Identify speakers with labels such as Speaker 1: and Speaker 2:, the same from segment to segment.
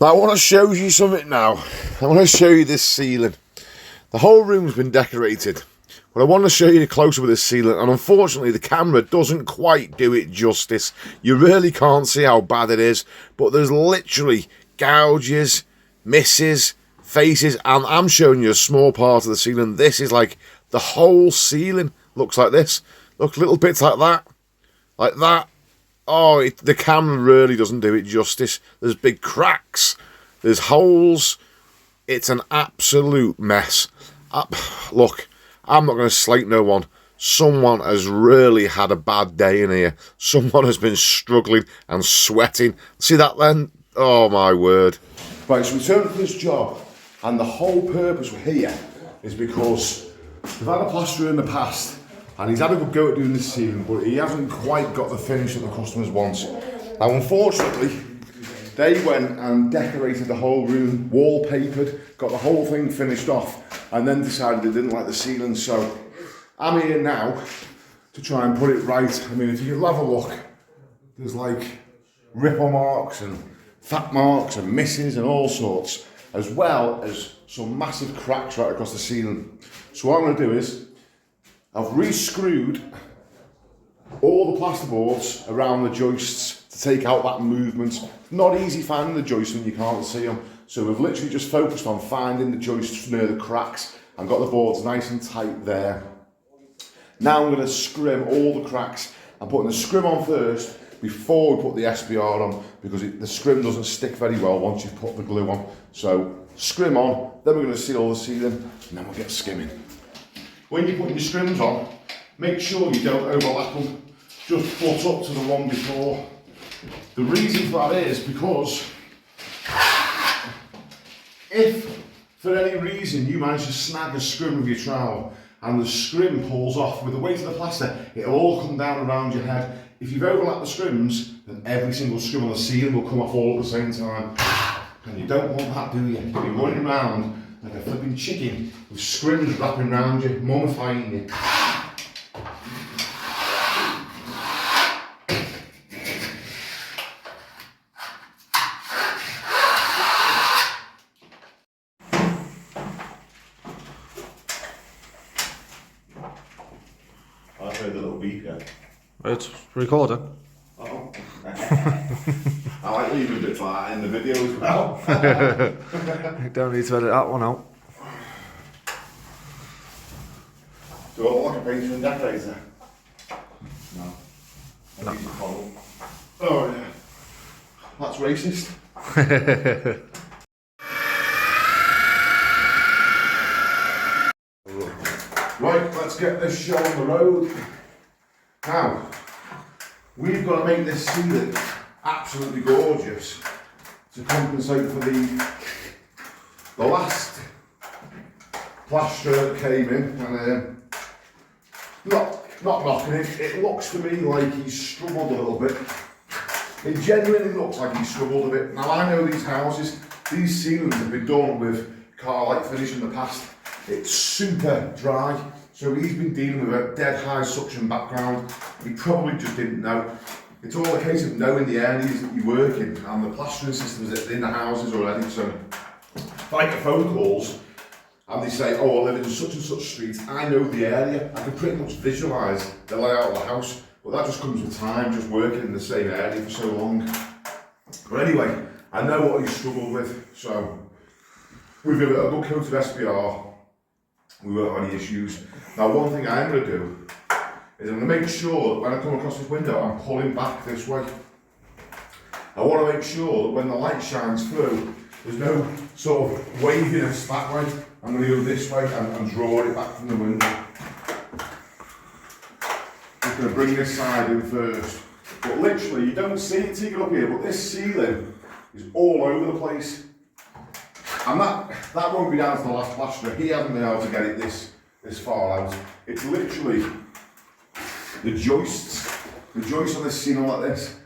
Speaker 1: Now I want to show you something now. I want to show you this ceiling. The whole room's been decorated, but I want to show you closer with this ceiling, and unfortunately the camera doesn't quite do it justice. You really can't see how bad it is, but there's literally gouges, misses, faces, and I'm showing you a small part of the ceiling. This is like the whole ceiling looks like this. Look, little bits like that, like that. Oh, the camera really doesn't do it justice. There's big cracks, there's holes. It's an absolute mess. Look, I'm not going to slate no one. Someone has really had a bad day in here. Someone has been struggling and sweating. See that then? Oh my word. Right, so we turned up this job, and the whole purpose we're here is because we've had a plasterer in the past, and he's had a good go at doing this ceiling, but he hasn't quite got the finish that the customers want. Now, unfortunately, they went and decorated the whole room, wallpapered, got the whole thing finished off, and then decided they didn't like the ceiling. So I'm here now to try and put it right. I mean, if you have a look, there's like ripple marks and fat marks and misses and all sorts, as well as some massive cracks right across the ceiling. So what I'm going to do is, I've re-screwed all the plasterboards around the joists to take out that movement. Not easy finding the joists when you can't see them, so we've literally just focused on finding the joists near the cracks and got the boards nice and tight there. Now I'm going to scrim all the cracks. I'm putting the scrim on first before we put the SBR on, because the scrim doesn't stick very well once you've put the glue on. So scrim on, then we're going to seal the ceiling, and then we'll get skimming. When you're putting your scrims on, make sure you don't overlap them. Just foot up to the one before. The reason for that is because if for any reason you manage to snag a scrim with your trowel and the scrim pulls off, with the weight of the plaster, it'll all come down around your head. If you've overlapped the scrims, then every single scrim on the ceiling will come off all at the same time. And you don't want that, do you? You'll be running around like a flipping chicken with scrims wrapping around you, mummifying you. I've heard a little beep, yeah.
Speaker 2: It's recording.
Speaker 1: Oh. I like leaving bits like that in the video as well.
Speaker 2: You don't need to edit that one out.
Speaker 1: Do I look like a painter and decorator? No.
Speaker 2: No.
Speaker 1: Oh yeah. That's racist. Right, let's get this show on the road. Now, we've got to make this ceiling absolutely gorgeous to compensate for the last plasterer that came in, and not knocking it. It looks to me like he's struggled a little bit. It genuinely looks like he's struggled a bit. Now I know these houses, these ceilings have been done with car-like finish in the past. It's super dry, so he's been dealing with a dead high suction background. He probably just didn't know. It's all a case of knowing the areas that you work in and the plastering systems that are in the houses already. So if I get phone calls and they say, oh, I live in such and such street, I know the area. I can pretty much visualise the layout of the house, but that just comes with time, just working in the same area for so long. But anyway, I know what he struggled with, so we've given it a good coat of SBR. We won't have any issues. Now, one thing I am going to do is I'm going to make sure that when I come across this window, I'm pulling back this way. I want to make sure that when the light shines through, there's no sort of waviness that way. I'm going to go this way and draw it back from the window. I'm going to bring this side in first. But literally, you don't see it till you get up here, but this ceiling is all over the place. And that won't be down to the last plasterer. He hasn't been able to get it this far out. It's literally the joists on this ceiling like this.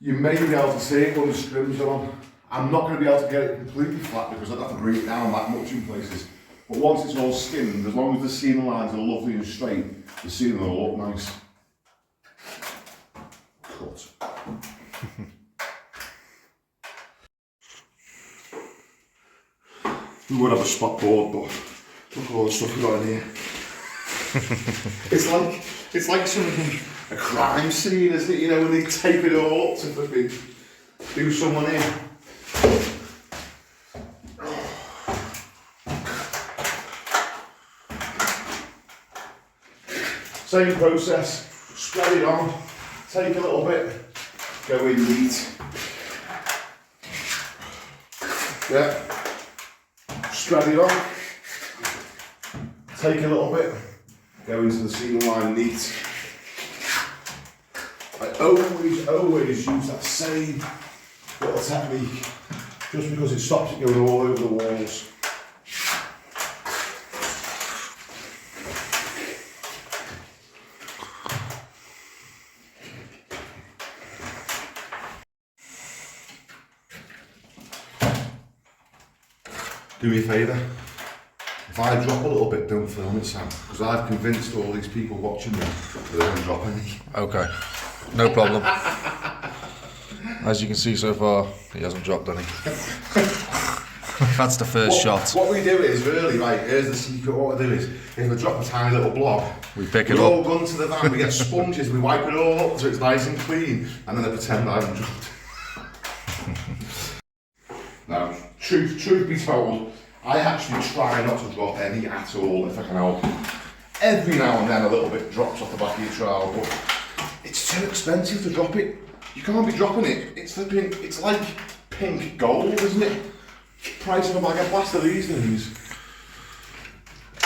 Speaker 1: You may be able to see it when the scrims are on. I'm not going to be able to get it completely flat because I'd have to bring it down that much in places. But once it's all skimmed, as long as the ceiling lines are lovely and straight, the ceiling will look nice. Cut. We would have a spot board, but look at all the stuff we got in here. it's like something, a crime scene, isn't it? You know, when they tape it all up to fucking do someone in. Same process, spread it on, take a little bit, go in neat. Yeah, spread it on, take a little bit, go into the ceiling line neat. I always use that same little technique, just because it stops it going all over the walls. Do me a favour, if I drop a little bit, don't film it, Sam, because I've convinced all these people watching me that they don't drop any.
Speaker 2: Okay, no problem. As you can see so far, he hasn't dropped any. That's the first shot.
Speaker 1: What we do is really, right, here's the secret, what we do is, if we drop a tiny little blob,
Speaker 2: We pick it
Speaker 1: we
Speaker 2: up.
Speaker 1: all run to the van, we get sponges, we wipe it all up so it's nice and clean, and then I pretend I haven't dropped. Now, truth be told, I actually try not to drop any at all if I can help. Every now and then a little bit drops off the back of your trowel, but it's too expensive to drop it. You can't be dropping it. It's like pink gold, isn't it? Price of a bag of plaster these days.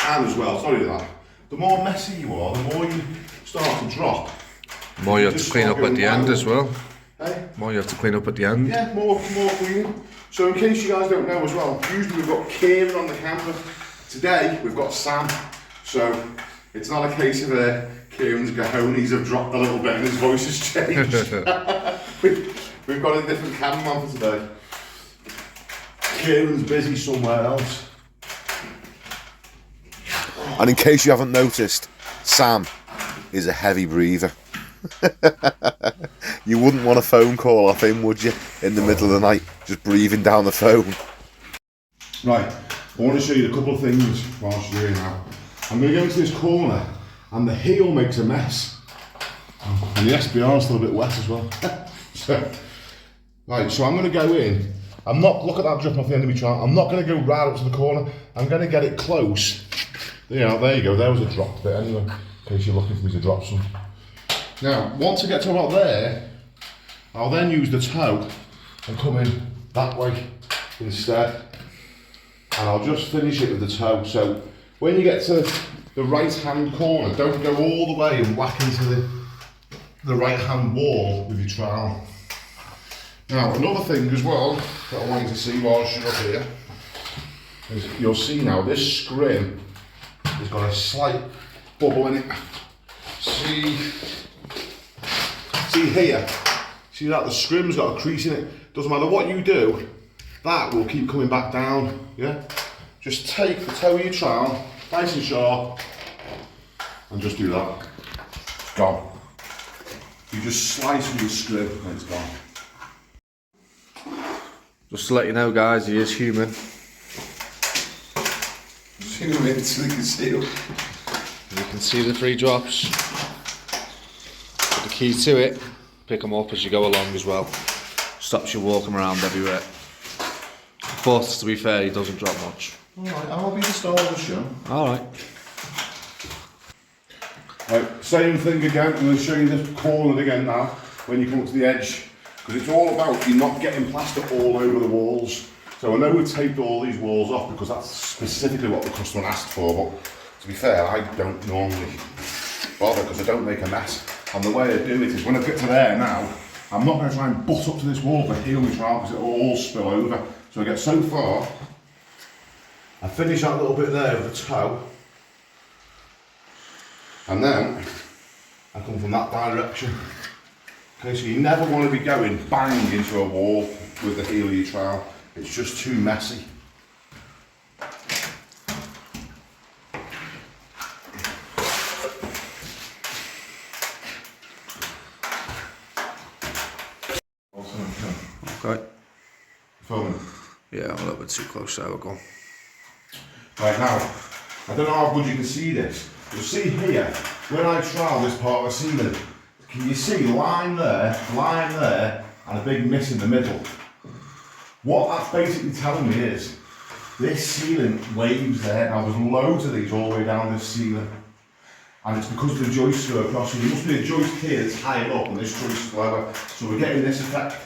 Speaker 1: And as well, sorry that, the more messy you are, the more you start to drop.
Speaker 2: The more you have to clean up at the end as well.
Speaker 1: Hey?
Speaker 2: More you have to clean up at the end.
Speaker 1: Yeah, more cleaning. So in case you guys don't know as well, usually we've got Kieran on the camera. Today we've got Sam. So it's not a case of Kieran's cojones have dropped a little bit and his voice has changed. we've got a different cameraman for today. Kieran's busy somewhere else. And in case you haven't noticed, Sam is a heavy breather. You wouldn't want a phone call off him, would you? In the middle of the night, just breathing down the phone. Right, I want to show you a couple of things whilst you're here now. I'm going to go into this corner, and the heel makes a mess. And the SBR is still a bit wet as well. So I'm going to go in. Look at that drop off the end of my trowel. I'm not going to go right up to the corner. I'm going to get it close. Yeah, there you go. There was a dropped bit anyway, in case you're looking for me to drop some. Now, once I get to about there, I'll then use the toe and come in that way instead. And I'll just finish it with the toe. So when you get to the right hand corner, don't go all the way and whack into the right hand wall with your trowel. Now, another thing as well that I want you to see whilst you're up here is you'll see now this scrim has got a slight bubble in it. See here, see that the scrim's got a crease in it. Doesn't matter what you do, that will keep coming back down. Yeah, just take the toe of your trowel, nice and sharp, and just do that. It's gone. You just slice with your scrim and it's gone.
Speaker 2: Just to let you know, guys, he is human.
Speaker 1: Zoom in so they can see them.
Speaker 2: You can see the 3 drops. But the key to it, pick them up as you go along as well. Stops you walking around everywhere. But to be fair, he doesn't drop much.
Speaker 1: Alright, I'll be the star of the show.
Speaker 2: Alright.
Speaker 1: Right, same thing again. I'm going to show you the corner again now when you come up to the edge. Because it's all about you not getting plaster all over the walls. So I know we've taped all these walls off because that's specifically what the customer asked for, but to be fair, I don't normally bother because I don't make a mess. And the way I do it is when I get to there now, I'm not going to try and butt up to this wall for heel me trowel because it'll all spill over. So I get so far, I finish that little bit there with the toe, and then I come from that direction. Okay, so you never want to be going bang into a wall with the heel of your trowel. It's just too messy.
Speaker 2: Okay.
Speaker 1: Filming.
Speaker 2: Yeah, I'm a little bit too close, there we go.
Speaker 1: Right now, I don't know how good you can see this. You'll see here, when I trowel this part of the ceiling, can you see line there, and a big miss in the middle? What that's basically telling me is, this ceiling waves there. Now there's loads of these all the way down this ceiling. And it's because the joists go across, so there must be a joist here that's higher up and this joist is lower. So we're getting this effect.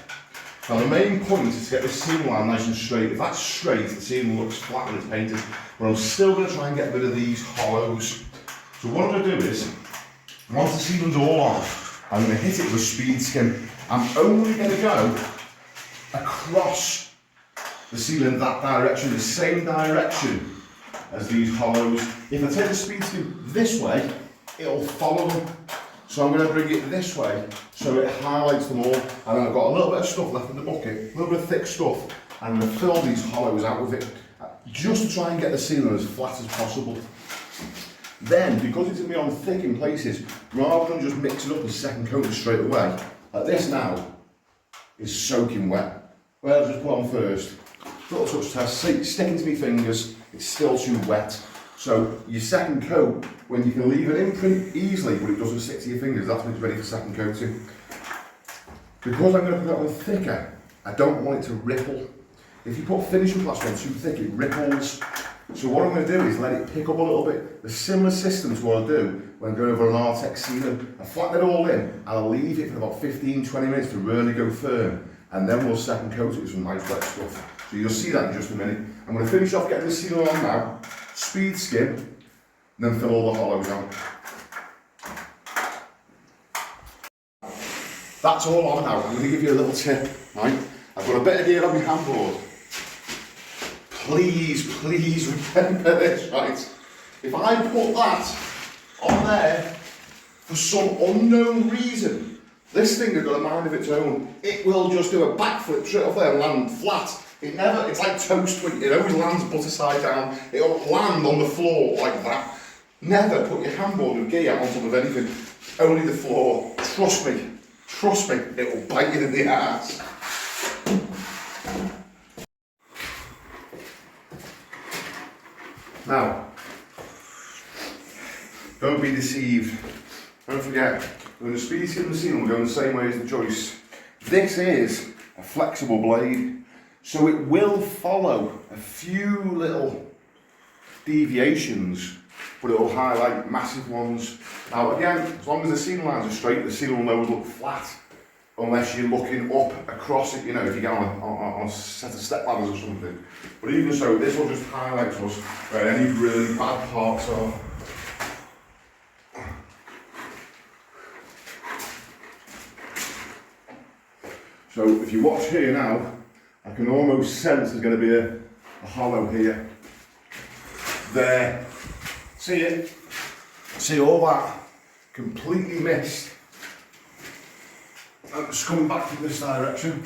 Speaker 1: Now the main point is to get this ceiling line nice and straight. If that's straight, the ceiling looks flat when it's painted. But I'm still going to try and get rid of these hollows. So what I'm going to do is, once the ceiling's all on, I'm going to hit it with speed skim. I'm only going to go across the ceiling that direction, the same direction as these hollows. If I take the speed skim this way, it'll follow them. So I'm going to bring it this way so it highlights them all. And then I've got a little bit of stuff left in the bucket, a little bit of thick stuff, and I'm going to fill these hollows out with it, just to try and get the ceiling as flat as possible. Then, because it's going to be on thick in places, rather than just mix it up and second coat it straight away, like this now is soaking wet. Well, I'll just put on first. Little touch test, see, sticking to my fingers, it's still too wet. So your second coat, when you can leave it in pretty easily, but it doesn't stick to your fingers, that's when it's ready for second coating. Because I'm going to put it on thicker, I don't want it to ripple. If you put finishing plaster on too thick, it ripples. So what I'm going to do is let it pick up a little bit. The similar system to what I do when I go over an Artex ceiling. I flatten it all in, and I'll leave it for about 15-20 minutes to really go firm. And then we'll second coat it with some nice wet stuff. So you'll see that in just a minute. I'm going to finish off getting the ceiling on now, speed skim, and then fill all the hollows out. That's all on now. I'm going to give you a little tip, right? I've got a bit of gear on my handboard. Please remember this, right? If I put that on there for some unknown reason, this thing has got a mind of its own. It will just do a backflip straight off there and land flat. It's like toast, it always lands butter side down. It'll land on the floor like that. Never put your handboard with gear on top of anything, only the floor. Trust me, it will bite you in the ass. Now, don't be deceived. Don't forget, when the speed skim the ceiling will go the same way as the joist. This is a flexible blade, so it will follow a few little deviations, but it will highlight massive ones. Now again, as long as the ceiling lines are straight, the ceiling will always look flat, unless you're looking up across it, you know, if you get on a set of step ladders or something. But even so, this will just highlight to us where any really bad parts are. So if you watch here now, I can almost sense there's going to be a hollow here. There. See it? See all that? Completely missed. I'm just coming back from this direction.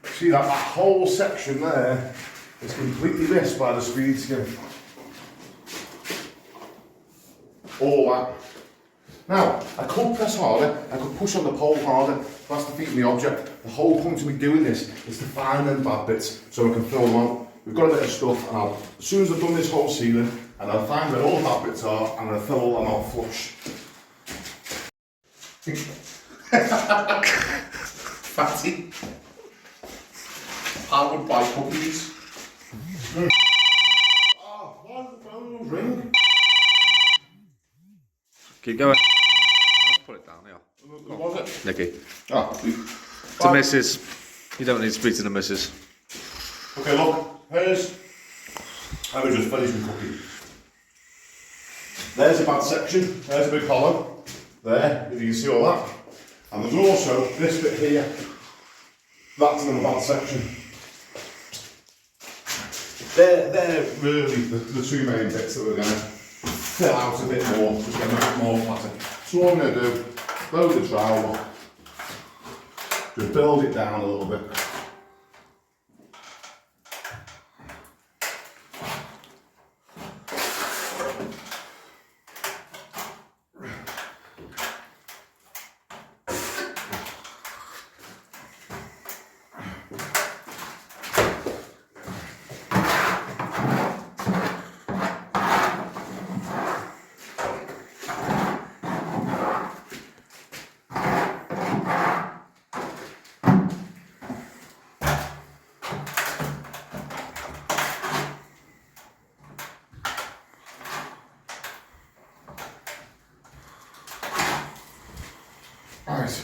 Speaker 1: See that whole section there is completely missed by the speed skim. All that. Now, I could press harder, I could push on the pole harder, that's defeating the object. The whole point of me doing this is to find them bad bits so I can fill them out. We've got a bit of stuff, and as soon as I've done this whole ceiling, and I'll find where all the bad bits are, I'm going to fill all them out flush. Fatty. Powered by puppies. Oh, why did the phone ring?
Speaker 2: Keep going. I'll put it down, yeah.
Speaker 1: What was it?
Speaker 2: Nicky.
Speaker 1: Oh.
Speaker 2: To missus. You don't need to speak to the missus.
Speaker 1: Okay, look. Here's... I was just finished my cookie. There's a bad section. There's a big hollow. There, if you can see all that. And there's also this bit here. That's another bad section. They're really the two main bits that we're going to fill out a bit more, just get a bit more flatter. So what I'm going to do, load the trowel up, just build it down a little bit.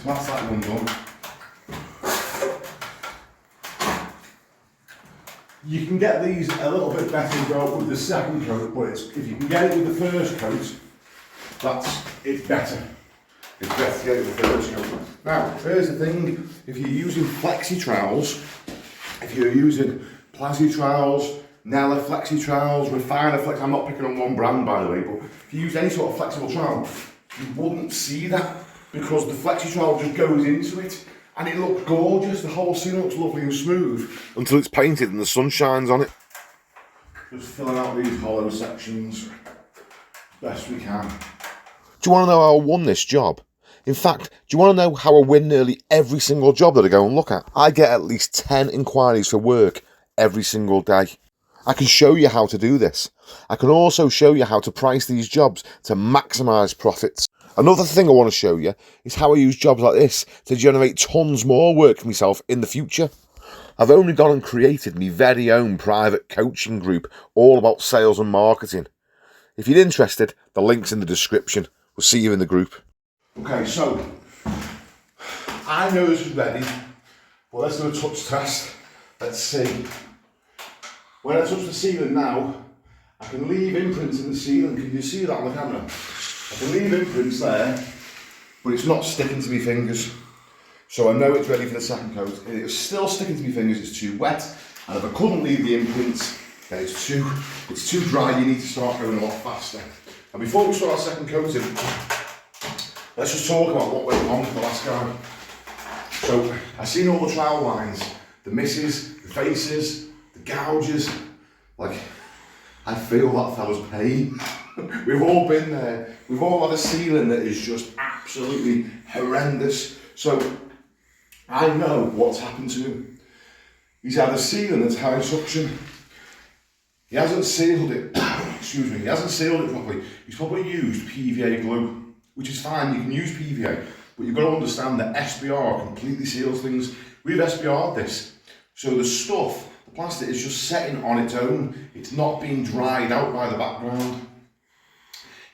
Speaker 1: that's that one done. You can get these a little bit better with the second coat, but if you can get it with the first coat, it's better. It's better to get it with the first coat. Now, here's the thing, if you're using flexi trowels, if you're using Plazzy trowels, Nella flexi trowels, Refiner flex, I'm not picking on one brand by the way, but if you use any sort of flexible trowel, you wouldn't see that because the flexi trowel just goes into it and it looks gorgeous, the whole scene looks lovely and smooth until it's painted and the sun shines on it. Just filling out these hollow sections best we can. Do you want to know how I won this job? In fact, do you want to know how I win nearly every single job that I go and look at? I get at least 10 inquiries for work every single day. I can show you how to do this. I can also show you how to price these jobs to maximise profits. Another thing I want to show you is how I use jobs like this to generate tons more work for myself in the future. I've only gone and created my very own private coaching group all about sales and marketing. If you're interested, the link's in the description. We'll see you in the group. Okay, so I know this is ready, but let's do a touch test. Let's see. When I touch the ceiling now, I can leave imprints in the ceiling. Can you see that on the camera? I can leave imprints there, but it's not sticking to my fingers. So I know it's ready for the second coat. It's still sticking to my fingers, it's too wet. And if I couldn't leave the imprints, then it's too dry, you need to start going a lot faster. And before we start our second coating, let's just talk about what went wrong with the last guy. So I've seen all the trowel lines, the misses, the faces, the gouges. Like, I feel that fella's pain. We've all been there. We've all had a ceiling that is just absolutely horrendous. So I know what's happened to him. He's had a ceiling that's high suction. He hasn't sealed it. Excuse me. He hasn't sealed it properly. He's probably used PVA glue, which is fine. You can use PVA, but you've got to understand that SBR completely seals things. We've SBR'd this, so the stuff, the plastic, is just setting on its own. It's not being dried out by the background.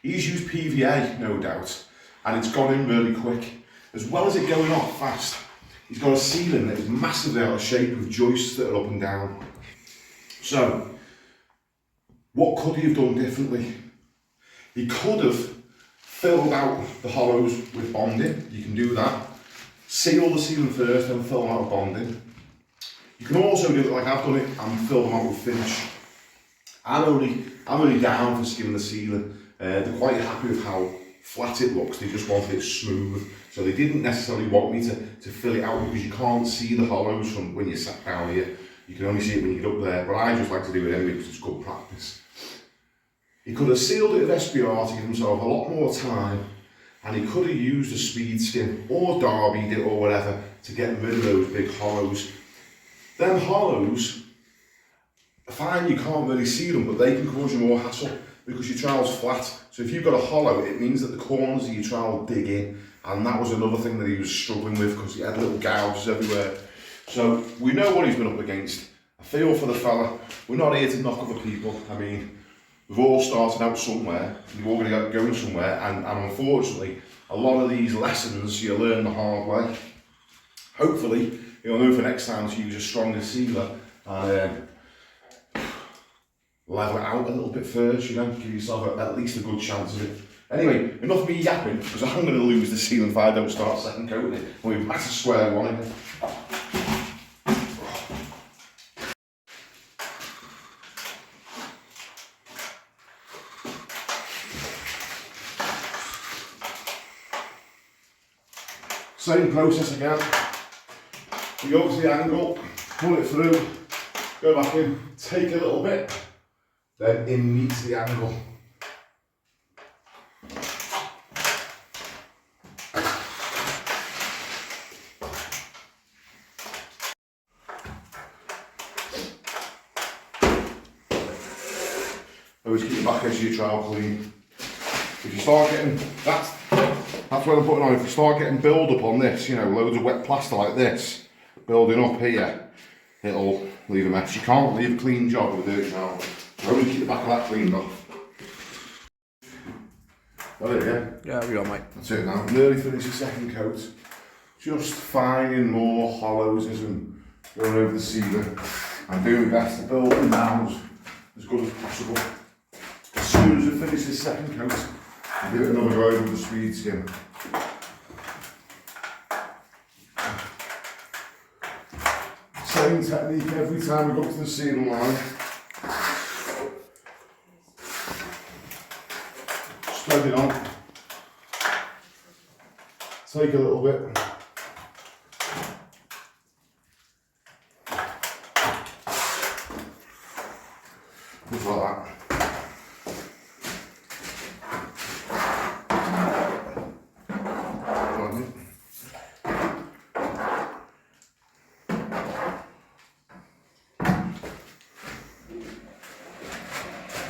Speaker 1: He's used PVA, no doubt, and it's gone in really quick. As well as it going off fast, he's got a ceiling that is massively out of shape with joists that are up and down. So, what could he have done differently? He could have filled out the hollows with bonding. You can do that. Seal the ceiling first, then fill them out with bonding. You can also do it like I've done it and fill them out with finish. I'm only down for skimming the ceiling. They're quite happy with how flat it looks. They just wanted it smooth. So they didn't necessarily want me to fill it out because you can't see the hollows from when you sat down here. You can only see it when you get up there, but I just like to do it anyway because it's good practice. He could have sealed it with SBR to give himself a lot more time, and he could have used a speed skin or derbied it or whatever to get rid of those big hollows. Them hollows, fine, you can't really see them, but they can cause you more hassle because your trowel's flat. So if you've got a hollow, it means that the corners of your trowel dig in, and that was another thing that he was struggling with because he had little gouges everywhere. So we know what he's been up against. I feel for the fella. We're not here to knock other people. I mean, we've all started out somewhere, you're all going to get going somewhere, and unfortunately, a lot of these lessons you learn the hard way. Hopefully, you'll know for next time to use a stronger sealer and level it out a little bit first, you know, give yourself at least a good chance of it. Anyway, enough of me yapping, because I'm going to lose the ceiling if I don't start second coating it. We'll be back to square one again. Same process again. We go to the angle, pull it through, go back in, take a little bit, then in meets the angle. Always keep the back edge of your trowel clean. If you start getting, that's what I'm putting on. If you start getting build up on this, you know, loads of wet plaster like this, building up here, it'll leave a mess. You can't leave a clean job with a dirty trowel. Only keep the back of that cleaned off. Oh, there we go.
Speaker 2: Yeah, we are, mate.
Speaker 1: That's it now. Nearly finished the second coat. just finding more hollows and going over the ceiling. I'm doing my best to build them down as good as possible. As soon as we finish this second coat, I'll give it another go over the speed skim. Same technique every time we go up to the ceiling line. Spread it on. Take a little bit. Just like that.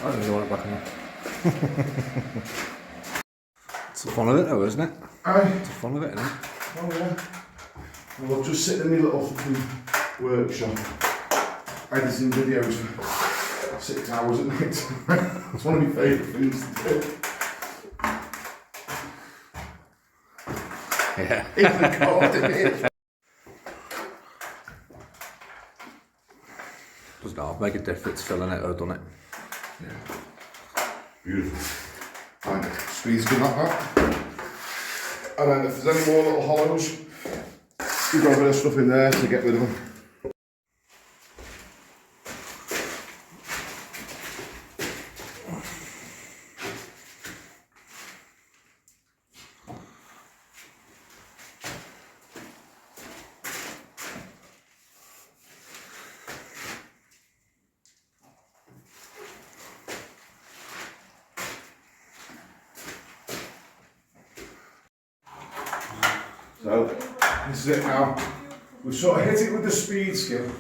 Speaker 2: I don't know what back on. It's the fun of it though, isn't it?
Speaker 1: Aye.
Speaker 2: It's the fun of it, isn't it?
Speaker 1: Oh yeah. Well, I'll just sit in my little fucking workshop editing videos for 6 hours at night. It's one of my favourite things to do.
Speaker 2: Yeah.
Speaker 1: It's recording it.
Speaker 2: Does not make a difference filling it or done it.
Speaker 1: Yeah. Beautiful. Right, speed's good like that. And then if there's any more little hollows, we've got a bit of stuff in there to get rid of them. So, this is it now. We've sort of hit it with the speed skim,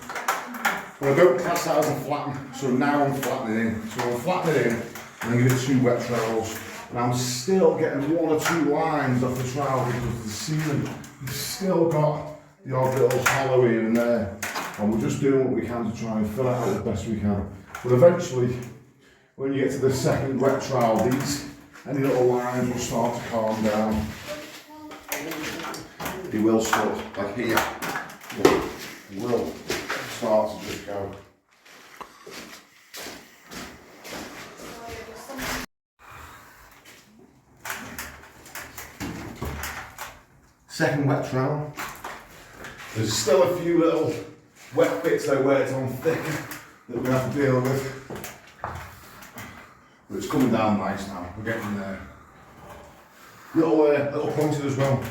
Speaker 1: but I don't class that as a flatten, so now I'm flattening in. So I'm flattening in, and I give it 2 wet trowels, and I'm still getting 1 or 2 lines off the trowel because the ceiling has still got the odd little hollow here and there, and we're just doing what we can to try and fill it out as best we can. But eventually, when you get to the second wet trowel, any little lines will start to calm down. He will start, like here, he will start to just go. Second wet trowel. There's still a few little wet bits though where it's on thick that we're going to have to deal with. But it's coming down nice now, we're getting there. Little pointed as well.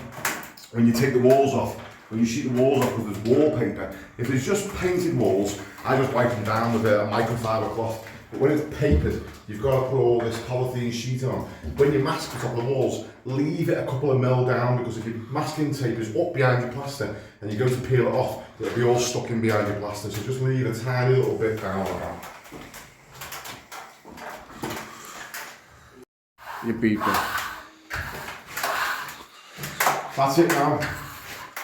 Speaker 1: When you take the walls off, when you sheet the walls off with this wallpaper, if it's just painted walls, I just wipe them down with a microfiber cloth. But when it's papered, you've got to put all this polythene sheet on. When you mask the top of the walls, leave it a couple of mil down, because if your masking tape is up behind your plaster and you go to peel it off, it'll be all stuck in behind your plaster. So just leave a tiny little bit down like that.
Speaker 2: You're beeping.
Speaker 1: That's it now.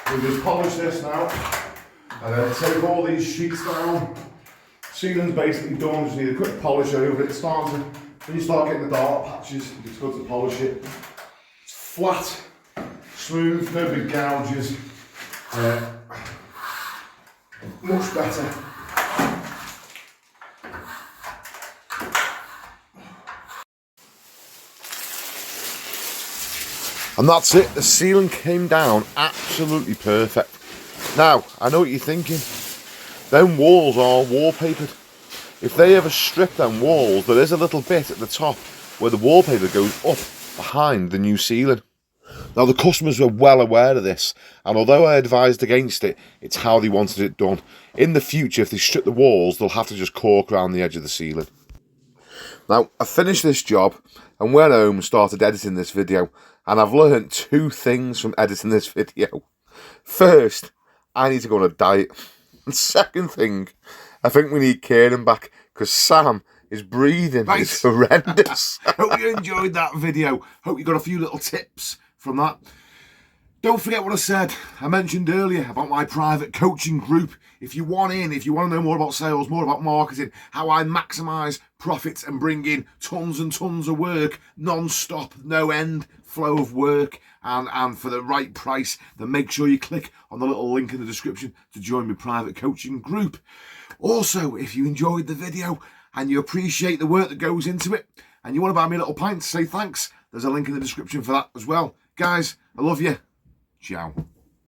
Speaker 1: We'll just polish this now, and then take all these sheets down. Ceiling's basically done, just need a quick polish over it. When you start getting the dark patches, it's good to polish it. It's flat, smooth, no big gouges. Much better. And that's it, the ceiling came down absolutely perfect. Now, I know what you're thinking. Them walls are wallpapered. If they ever strip them walls, there is a little bit at the top where the wallpaper goes up behind the new ceiling. Now, the customers were well aware of this, and although I advised against it, it's how they wanted it done. In the future, if they strip the walls, they'll have to just cork around the edge of the ceiling. Now, I finished this job and went home and started editing this video, and I've learned 2 things from editing this video. First, I need to go on a diet. And second thing, I think we need Kieran back, because Sam is breathing. Right. It's horrendous. Hope you enjoyed that video. Hope you got a few little tips from that. Don't forget what I said. I mentioned earlier about my private coaching group. If you want in, if you want to know more about sales, more about marketing, how I maximise profits and bring in tons and tons of work, non-stop, no end flow of work, and for the right price, then make sure you click on the little link in the description to join my private coaching group. Also, if you enjoyed the video and you appreciate the work that goes into it, and you want to buy me a little pint to say thanks, there's a link in the description for that as well. Guys, I love you. Ciao.